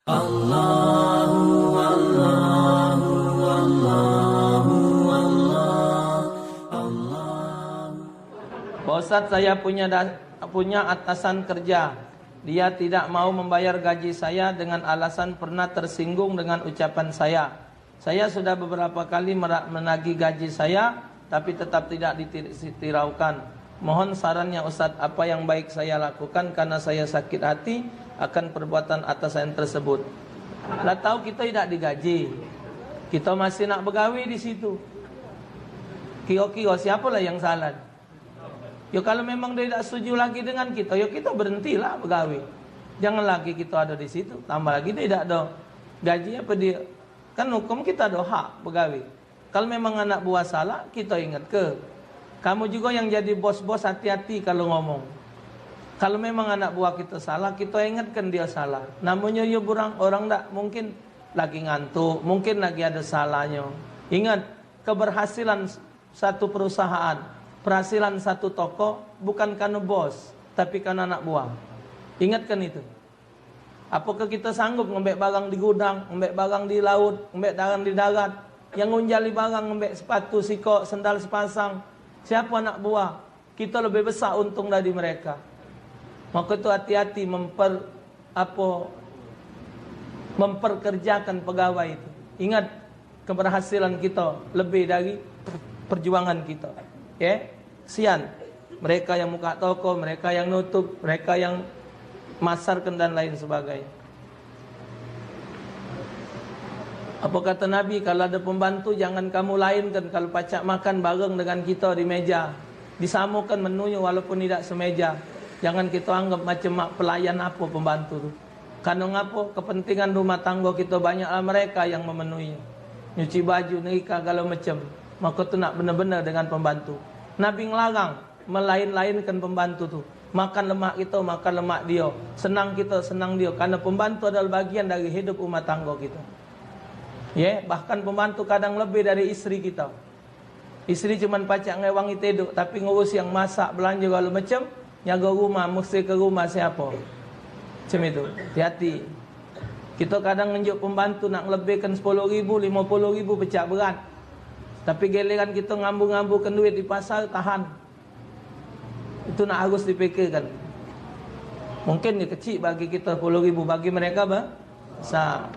Allahu Allahu Allahu Allah. Pak Ustaz, saya punya atasan kerja. Dia tidak mau membayar gaji saya dengan alasan pernah tersinggung dengan ucapan saya. Saya sudah beberapa kali menagih gaji saya, tapi tetap tidak ditiraukan. Mohon sarannya Ustaz, apa yang baik saya lakukan karena saya sakit hati akan perbuatan atasan tersebut. Lah tahu kita tidak digaji, kita masih nak begawi di situ. Kio-kio siapalah yang salah? Yo kalau memang dia tidak setuju lagi dengan kita, yo kita berhentilah begawi. Jangan lagi kita ada di situ. Tambah lagi dia tidak ada gaji apa dia? Kan hukum kita ada hak begawi. Kalau memang anak buah salah, kita ingat ke. Kamu juga yang jadi bos-bos hati-hati kalau ngomong. Kalau memang anak buah kita salah, kita ingatkan dia salah. Namanya ya orang tak mungkin lagi ngantuk, mungkin lagi ada salahnya. Ingat, keberhasilan satu perusahaan, keberhasilan satu toko bukan karena bos, tapi karena anak buah. Ingatkan itu. Apakah kita sanggup ngembek barang di gudang, ngembek barang di laut, ngembek barang di darat, yang ngunjali barang ngembek sepatu, siko, sendal sepasang. Siapa anak buah? Kita lebih besar untung dari mereka. Maka itu hati-hati memperkerjakan pegawai itu. Ingat, keberhasilan kita lebih dari perjuangan kita. Ya, kesian mereka yang buka toko, mereka yang nutup, mereka yang masarkan dan lain sebagainya. Apa kata Nabi, kalau ada pembantu jangan kamu lainkan kalau pacak makan bareng dengan kita di meja. Disamakan menunya walaupun tidak semeja. Jangan kita anggap macam pelayan apa pembantu tu. Karena ngapa kepentingan rumah tangga kita banyaklah mereka yang memenuhinya. Nyuci baju, nikah segala macam. Maka tu nak benar-benar dengan pembantu. Nabi ngelarang melain-lainkan pembantu tu. Makan lemak kita, makan lemak dia. Senang kita, senang dia. Karena pembantu adalah bagian dari hidup rumah tangga kita. Ya, bahkan pembantu kadang lebih dari isteri kita. Isteri cuma pacak ngewangi teduk, tapi ngurus yang masak, belanja segala macam. Jaga rumah, mesti ke rumah siapa? Macam itu. Hati-hati. Kita kadang nunjuk pembantu nak lebihkan 10,000, 50,000 pecah berat. Tapi giliran kita ngambu-ngambukan duit di pasar, tahan. Itu nak harus dipikirkan. Mungkin dia kecil bagi kita 10,000, bagi mereka besar.